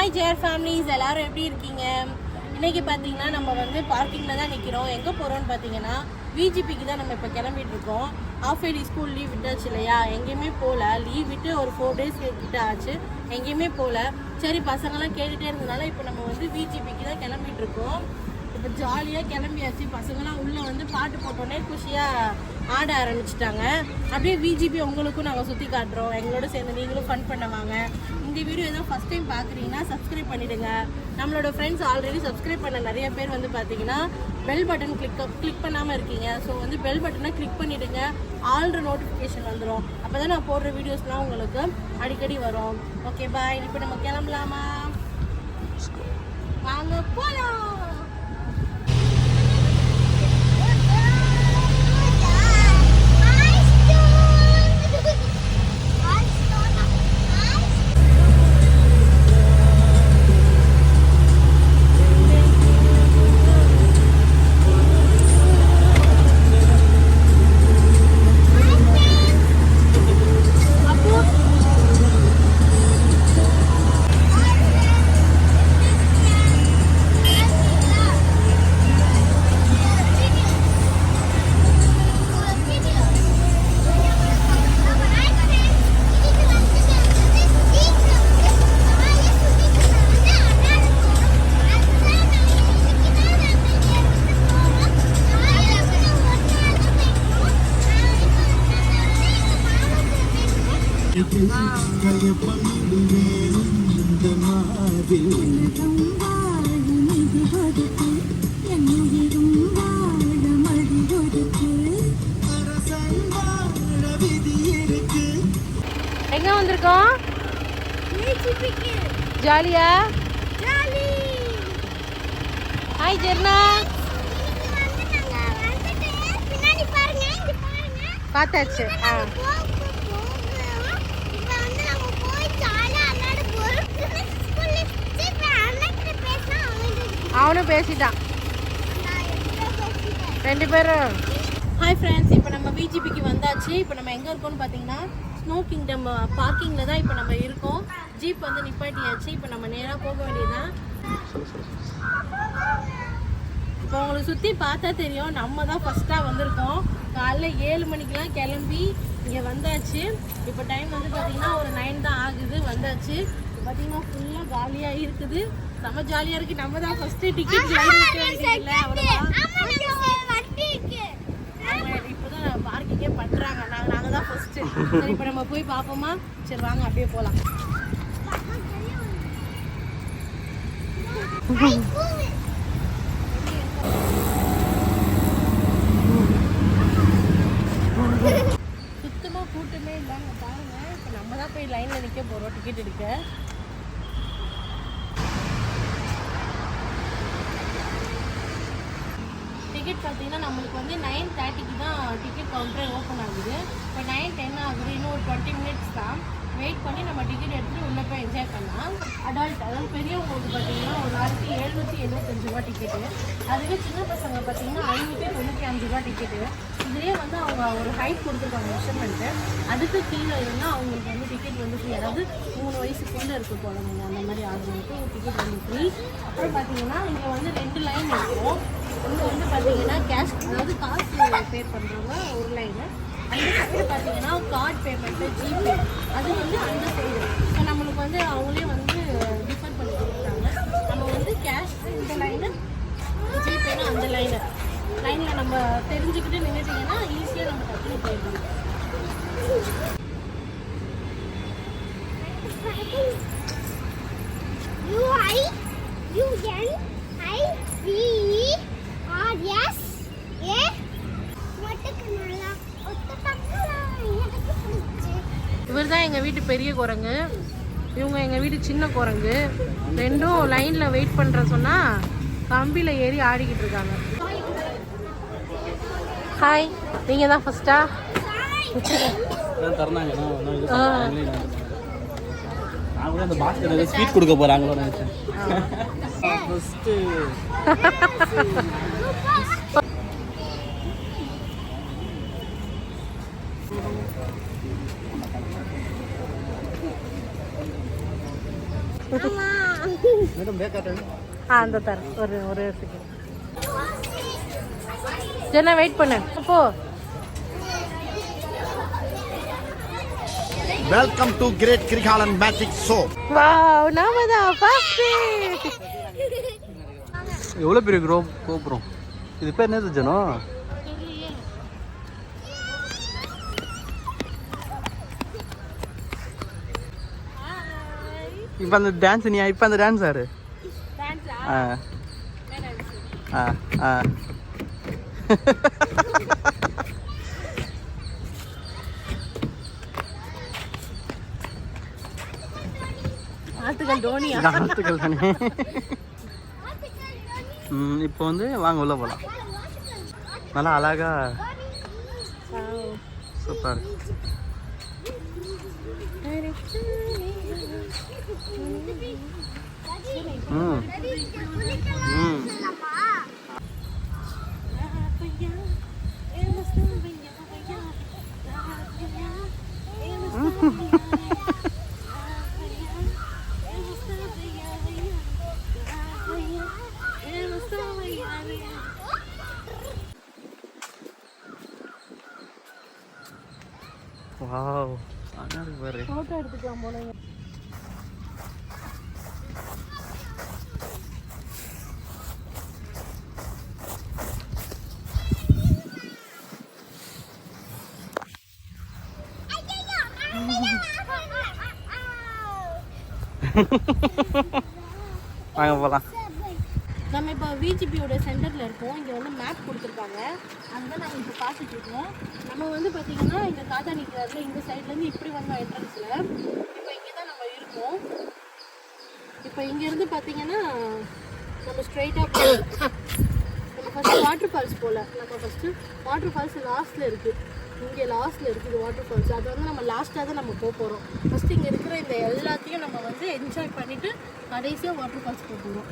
Hi ஜேர் families, எல்லாரும் எப்படி இருக்கீங்க? இன்றைக்கி பார்த்தீங்கன்னா நம்ம வந்து பார்க்கிங்கில் தான் நிற்கிறோம். எங்கே போகிறோம்னு பார்த்தீங்கன்னா விஜிபிக்கு தான் நம்ம இப்போ கிளம்பிட்டு இருக்கோம். ஹாஃப் இயர்லி ஸ்கூல் லீவ் விட்டாச்சு இல்லையா, எங்கேயுமே போகல. லீவ் விட்டு ஒரு 4 days கிட்ட ஆச்சு, எங்கேயுமே போகல. சரி பசங்களாம் கேட்டுகிட்டே இருந்ததுனால இப்போ நம்ம வந்து விஜிபிக்கு தான் கிளம்பிட்டு இருக்கோம். இப்போ ஜாலியாக கிளம்பியாச்சு. பசங்களாம் உள்ளே வந்து பாட்டு போட்டோன்னே குஷியாக ஆட ஆரம்பிச்சிட்டாங்க. அப்படியே விஜிபி உங்களுக்கும் நாங்கள் சுற்றி காட்டுறோம். எங்களோட சேர்ந்து நீங்களும் ஃபன் பண்ணுவாங்க. இந்த வீடியோ எதாவது ஃபஸ்ட் டைம் பார்க்குறீங்கன்னா சப்ஸ்கிரைப் பண்ணிவிடுங்க. நம்மளோட ஃப்ரெண்ட்ஸ் ஆல்ரெடி சப்ஸ்கிரைப் பண்ண நிறைய பேர் வந்து பார்த்தீங்கன்னா பெல் பட்டன் கிளிக் பண்ணாமல் இருக்கீங்க. ஸோ வந்து பெல் பட்டனை கிளிக் பண்ணிவிடுங்க. ஆல்ரெடி நோட்டிஃபிகேஷன் வந்துடும். அப்போ தான் நான் போடுற வீடியோஸ்லாம் உங்களுக்கு அடிக்கடி வரும். Okay bye. இப்போ நம்ம கிளம்பலாமா? வாங்க போகலாம். எங்க வந்திருக்கோம்? ஜாலியா? ஹாய் ஜெர்னா. பார்த்தாச்சு. அவனும் பேசிட்டான், 2 பேரும். ஹாய் ஃப்ரெண்ட்ஸ், இப்போ நம்ம விஜிபிக்கு வந்தாச்சு. இப்போ நம்ம எங்கே இருக்கோம்னு பார்த்தீங்கன்னா ஸ்னோ கிங்டம் பார்க்கிங்கில் தான் இப்போ நம்ம இருக்கோம். ஜீப் வந்து நிப்பாட்டியாச்சு. இப்போ நம்ம நேராக போக வேண்டியதுதான். இப்போ உங்களுக்கு சுற்றி பார்த்தா தெரியும், நம்ம தான் ஃபஸ்ட்டாக வந்திருக்கோம். காலைல 7 மணிக்கெலாம் கிளம்பி இங்கே வந்தாச்சு. இப்போ டைம் வந்து பார்த்தீங்கன்னா ஒரு 9 தான் ஆகுது. வந்தாச்சு. பார்த்தீங்கன்னா ஃபுல்லாக காலியாக இருக்குது. செம்ம ஜாலியாக இருக்குது. நம்ம தான் ஃபஸ்ட்டு டிக்கெட் இல்லை அவ்வளோதான். இப்போ தான் பார்க்கிங்கே பண்ணுறாங்க. நாங்கள் தான் ஃபஸ்ட்டு. சரி இப்போ நம்ம போய் பார்ப்போமா? சரி வாங்க அப்படியே போகலாம். சுத்தமாக கூட்டமே இல்லாங்க பாருங்க. இப்போ நம்ம தான் போய் லைனில் நிற்க போகிறோம் டிக்கெட் எடுக்க. டிக்கெட் பார்த்தீங்கன்னா நம்மளுக்கு வந்து 9:30க்கு தான் டிக்கெட் கவுண்டரே ஓப்பன் ஆகுது. இப்போ 9:10 ஆகுது. இன்னும் ஒரு 20 minutes தான். வெயிட் பண்ணி நம்ம டிக்கெட் எடுத்துகிட்டு உள்ளே போய் என்ஜாய் பண்ணலாம். அதாவது பெரியவங்களுக்கு பார்த்தீங்கன்னா ஒரு நாளைக்கு 775 ரூபா டிக்கெட்டு. அதுவே சின்ன பசங்க பார்த்தீங்கன்னா 595 ரூபா டிக்கெட்டு. இதுலேயே வந்து அவங்க ஒரு ஹைட் கொடுத்துருக்காங்க மெஷர்மெண்ட்டு. அதுக்கு கீழே இருந்தால் அவங்களுக்கு வந்து டிக்கெட் வந்து ஃப்ரீ. அதாவது 3 வயசுக்குள்ளே இருக்க போகிறவங்க அந்த மாதிரி ஆகுறதுக்கு டிக்கெட் வந்து ஃப்ரீ. அப்புறம் பார்த்தீங்கன்னா இங்கே வந்து 2 லைன் இருக்கும். ஒன்று வந்து பார்த்தீங்கன்னா கேஷ், அதாவது காசு பே பண்ணுறவங்க ஒரு லைனு. அந்த சைடு பார்த்தீங்கன்னா கார்டு பேமெண்ட்டு, ஜிபே, அது வந்து அந்த சைடு. இப்போ நம்மளுக்கு வந்து அவங்களே வந்து டிஃபர் பண்ணி கொடுக்குறாங்க. நம்ம வந்து கேஷ் இந்த லைனு, ஜிபேனா அந்த லைனில் நம்ம தெரிஞ்சுக்கிட்டு நின்றுட்டிங்கன்னா ஈஸியாக நம்ம டக்குனு போயிடலாம். இவர் தான் எங்கள் வீட்டு பெரிய குரங்கு, இவங்க எங்கள் வீட்டு சின்ன குரங்கு. 2ம் லைனில் வெயிட் பண்ணுற சொன்னால் கம்பியில் ஏறி ஆடிக்கிட்டு இருக்காங்க. ஹாய், நீங்கள் தான் ஃபஸ்ட்டா? ஸ்வீட் கொடுக்க போகிறாங்களோ நினச்சேன். அந்த தரேன் ஒரு செகண்ட். ஜெனா வெயிட் பண்ணு போ. Welcome to great Kirikalan magic show. Wow நாம தான் ஃபர்ஸ்ட். எவ்வளவு பெரிய கோபுரம் இது பேர் என்னது ஜனோ? இப்போ அந்த டான்ஸ் நீ இப்போ அந்த டான்ஸ் ஆடு. ஆத்துகள் டோனியா? ஆத்துகள் தானே. இப்போ வந்து வாங்க உள்ள போகலாம். நல்லா அழகா சூப்பர். வாவ் அழகா பாரு. போட்டோ எடுத்துக்கலாம் போல. வாங்க போகலாம். நம்ம இப்போ விஜிபியோட சென்டரில் இருக்கோம். இங்கே வந்து மேப் கொடுத்துருக்காங்க, அதுதான் நாங்கள் இப்போ பார்த்துட்டு இருக்கோம். நம்ம வந்து பார்த்திங்கன்னா இங்கே தாத்தா நிற்கிறாருல, இந்த சைட்லேருந்து இப்படி வந்தோம் என்ட்ரன்ஸில். இப்போ இங்கே தான் நம்ம இருக்கோம். இப்போ இங்கேருந்து பார்த்திங்கன்னா நம்ம ஸ்ட்ரைட்டாக நம்ம ஃபஸ்ட்டு வாட்டர் ஃபால்ஸ் போகல. நம்ம ஃபஸ்ட்டு வாட்டர் ஃபால்ஸ் லாஸ்ட்டில் இருக்குது. இங்கே லாஸ்ட்டில் இருக்குது வாட்டர் ஃபால்ஸ். அது வந்து நம்ம லாஸ்ட்டாக தான் நம்ம போகிறோம். ஃபஸ்ட்டு இங்கே இருக்கிற இந்த எல்லாத்தையும் நம்ம வந்து என்ஜாய் பண்ணிவிட்டு கடைசியாக வாட்டர் ஃபால்ஸ் போகிறோம்.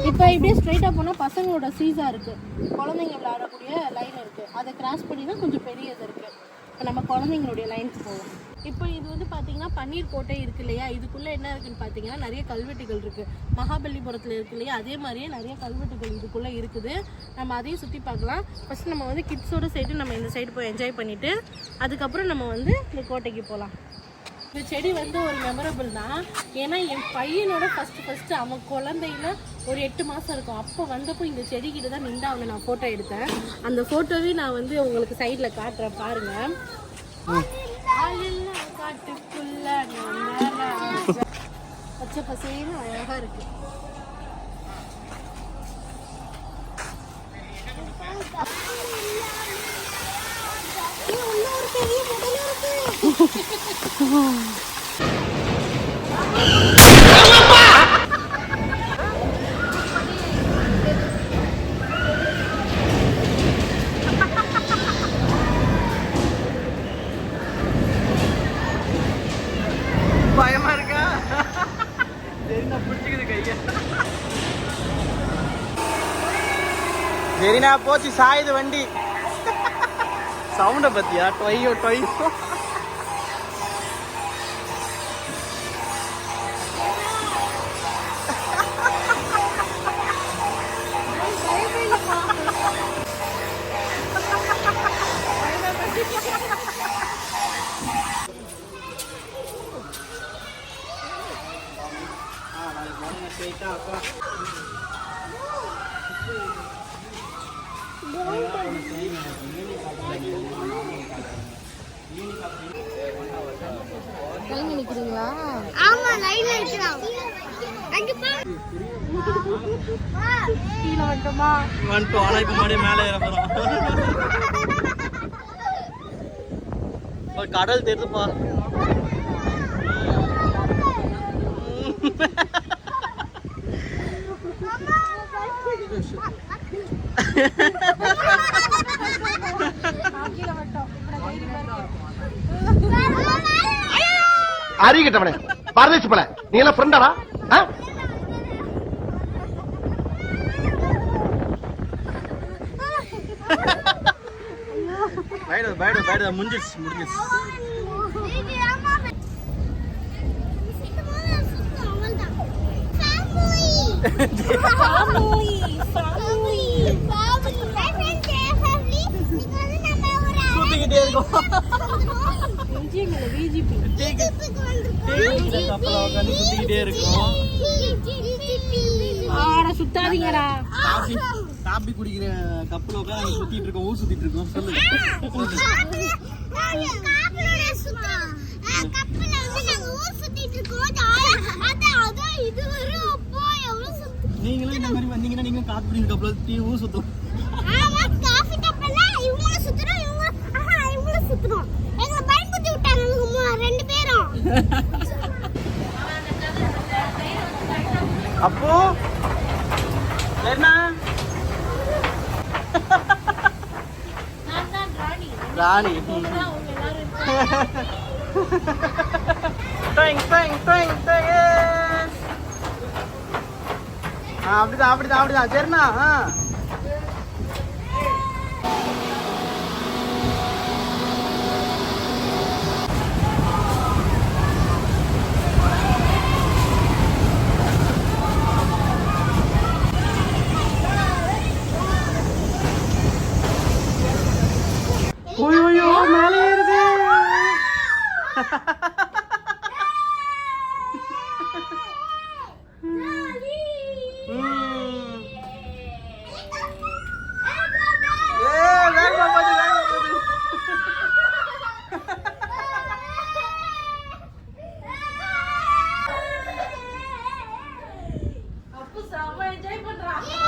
இப்போ இப்படியே ஸ்ட்ரைட்டாக போனால் பசங்களோட சீசா இருக்குது, குழந்தைங்க விளையாடக்கூடிய லைன் இருக்குது. அதை கிராஸ் பண்ணி தான் கொஞ்சம் பெரிய இது இருக்குது. இப்போ நம்ம குழந்தைங்களுடைய லைனுக்கு போவோம். இப்போ இது வந்து பார்த்தீங்கன்னா பன்னீர் கோட்டை இருக்குது இல்லையா, இதுக்குள்ளே என்ன இருக்குதுன்னு பார்த்தீங்கன்னா நிறைய கல்வெட்டுகள் இருக்குது. மகாபலிபுரத்தில் இருக்குது இல்லையா, அதே மாதிரியே நிறைய கல்வெட்டுகள் இதுக்குள்ளே இருக்குது. நம்ம அதையும் சுற்றி பார்க்கலாம். ஃபஸ்ட்டு நம்ம வந்து கிட்ஸோட சைடு நம்ம இந்த சைடு போய் என்ஜாய் பண்ணிவிட்டு அதுக்கப்புறம் நம்ம வந்து இந்த கோட்டைக்கு போகலாம். இந்த செடி வந்து ஒரு மெமரபிள் தான். ஏன்னா என் பையனோட ஃபஸ்ட்டு அவன் குழந்தையில ஒரு 8 மாதம் இருக்கும். அப்போ வந்தப்போ இந்த செடிக்கிட்ட தான் நின்று அவனை நான் ஃபோட்டோ எடுத்தேன். அந்த ஃபோட்டோவே நான் வந்து உங்களுக்கு சைடில் காட்டுறேன் பாருங்கள். காட்டுக்குள்ள பச்சை பசேன்னு அழகாக இருக்குது. பயமா இருக்கா? ஜெரினா பிடிச்சிக்குது கைய. ஜெரினா போச்சு சாயுது வண்டி. சவுண்ட பத்தியா? டொய்யோ டொய்யோ. லைன் நிற்கிறீங்களா? ஆமா லைன்ல நிக்கிறோம். அங்க பா. கீழே வந்துட்டோமா? வந்துட்டோம். ஆனா இப்ப மறுபடியும் மேலே ஏற போறோம். கடல் தெரியுதுப்பா. அறிகிட்டவனே பரதேசி போல நீ எல்லாம் ஃப்ரெண்டாடா? முடிஞ்சிச்சு. சுத்திக்கிட்டே இருக்கும் விஜிபி கப்பல உட்காந்து சுத்திக்கிட்டே இருக்கும். ஆட சுத்தாதீங்கடா. காபி குடிக்கிற கப்பல உட்காந்து சுத்திட்டு இருக்கோம். ஊர் சுத்திட்டு இருக்கோம். சொல்லு நீங்களும் இந்த மாதிரி வந்தீங்கன்னா நீங்க காபி குடிக்கிற கப்பல சுத்தி ஊர் சுத்தும். அப்போ என்ன ராணி அப்படிதான் சரிண்ணா. ஐயோ மேலே ஏறுது.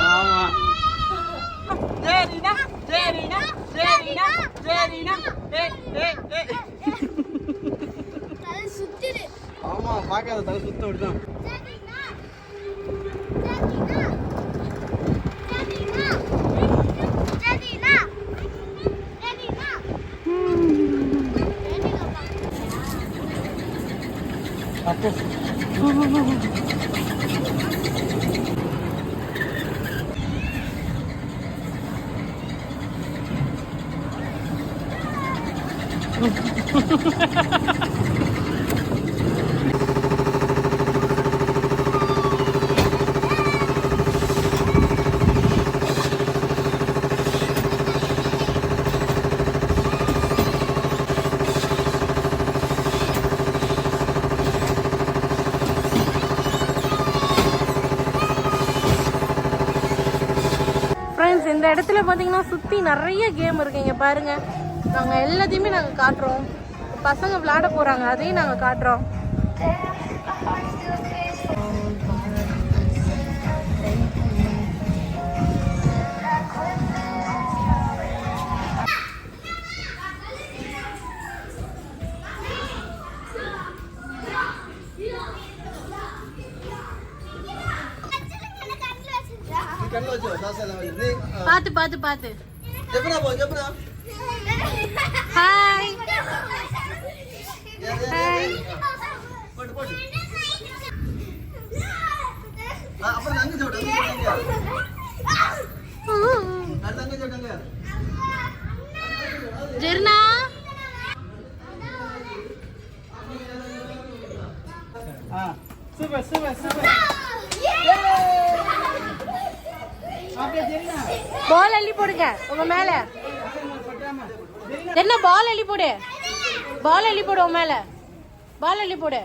ஆமா சரிண்ணா ஆமா பாக்காத தலை சுத்த விடுதான். அப்போ ஃப்ரெண்ட்ஸ், இந்த இடத்துல பார்த்தீங்கன்னா சுற்றி நிறைய கேம் இருக்குங்க. பாருங்க, நாங்கள் எல்லாத்தையுமே நாங்கள் காட்டுறோம். பசங்க விளையாட போகிறாங்க, அதையும் நாங்கள் காட்டுறோம். பாத்து பாத்து பாத்து. Hi hi. ஜெர்னா சூப்பர் சூப்பர் சூப்பர். பால் அள்ளி போடுங்க உங்க மேல. என்ன பால் அள்ளி போடு, பால் அள்ளி போடு உன் மேல, பால் அள்ளி போடு.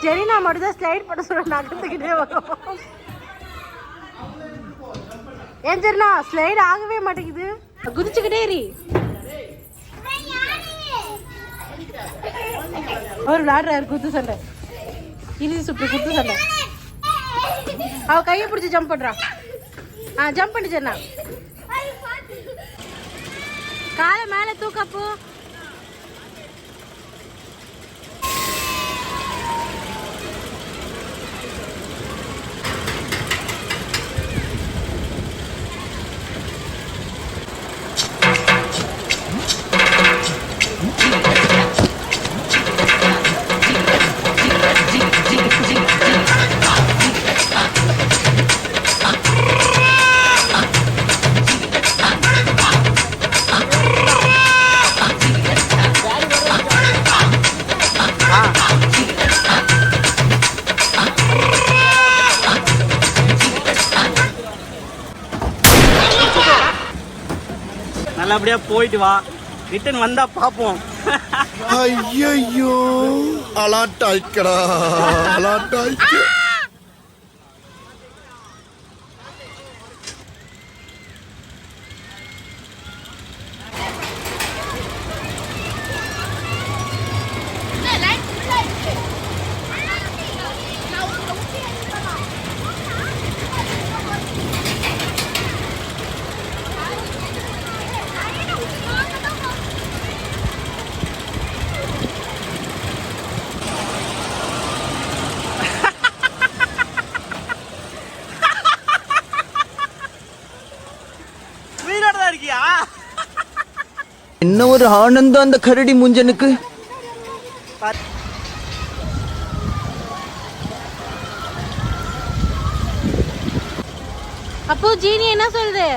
சரி, நான் மட்டும் தான் ஸ்லைட் பண்ண சொல்ல நகர்த்துக்கிட்டே வரும். ஏன் சரிண்ணா ஸ்லைட் ஆகவே மாட்டேங்குது, குதிச்சுக்கிட்டே ஏறி. ஒரு விளையாடுறாரு குத்து சண்டை, இறுதி சுற்று குத்து சண்டை. அவ கையை பிடிச்சி ஜம்ப் பண்றான். ஜம்ப் பண்ணி சரிண்ணா, காலை மேல தூக்கப்போ. G நல்லபடியா போயிட்டு வா, ரிட்டர்ன் வந்தா பாப்போம். ஐயோ அலாட்டாய்க்கடா அலாட்டாய்க்க. உயிரோட தான் இருக்கியா? என்ன ஒரு ஆனந்தம் அந்த கரடி முஞ்சனுக்கு. அப்போ ஜீனி என்ன சொல்லுது?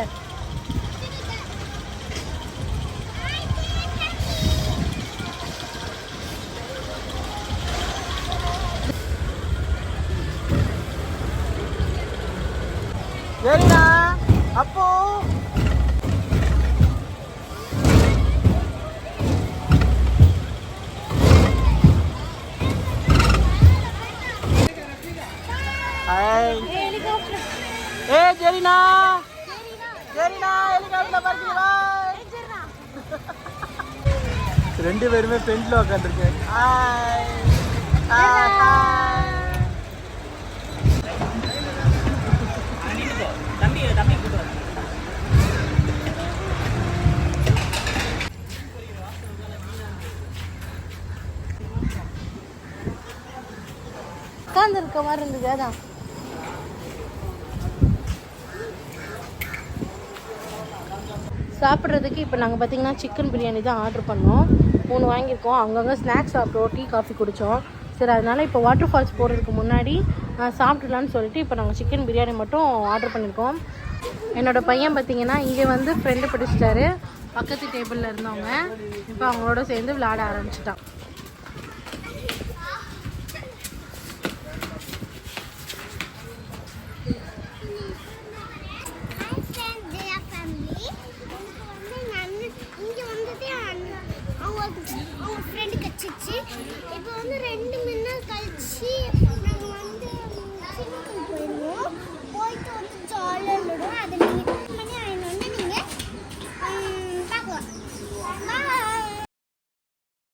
சரிண்ணா. அப்போ ஏ சரிண்ணா, சரிண்ணா, ஹெலிகாப்டர்ல பறக்கிறீங்களா? ரெண்டு பேருமே பெண்ட்ல உட்காந்துருக்கேன். உட்கார்ந்து இருக்க மாதிரி இருந்தது. அதான் சாப்பிட்றதுக்கு இப்போ நாங்கள் பார்த்தீங்கன்னா சிக்கன் பிரியாணி தான் ஆர்டர் பண்ணோம். 3 வாங்கியிருக்கோம். அங்கங்கே ஸ்நாக்ஸ் சாப்பிட்டோம், டீ காஃபி குடித்தோம். சரி, அதனால் இப்போ வாட்டர் ஃபால்ஸ் போகிறதுக்கு முன்னாடி சாப்பிட்டுலான்னு சொல்லிட்டு இப்போ நாங்கள் சிக்கன் பிரியாணி மட்டும் ஆர்டர் பண்ணியிருக்கோம். என்னோடய பையன் பார்த்தீங்கன்னா இங்கே வந்து ஃப்ரெண்டு பிடிச்சிட்டாரு. பக்கத்து டேபிளில் இருந்தவங்க இப்போ அவங்களோட சேர்ந்து விளையாட ஆரம்பிச்சிட்டான். இப்போ வந்து 2 மணி நேரம் கழிச்சு நாங்கள் வந்து போயிடுவோம். போயிட்டு வந்து ஜாலியாக விடுவோம். அதை நீங்கள் மணி ஆயினோடனே நீங்கள் பார்க்கலாம்.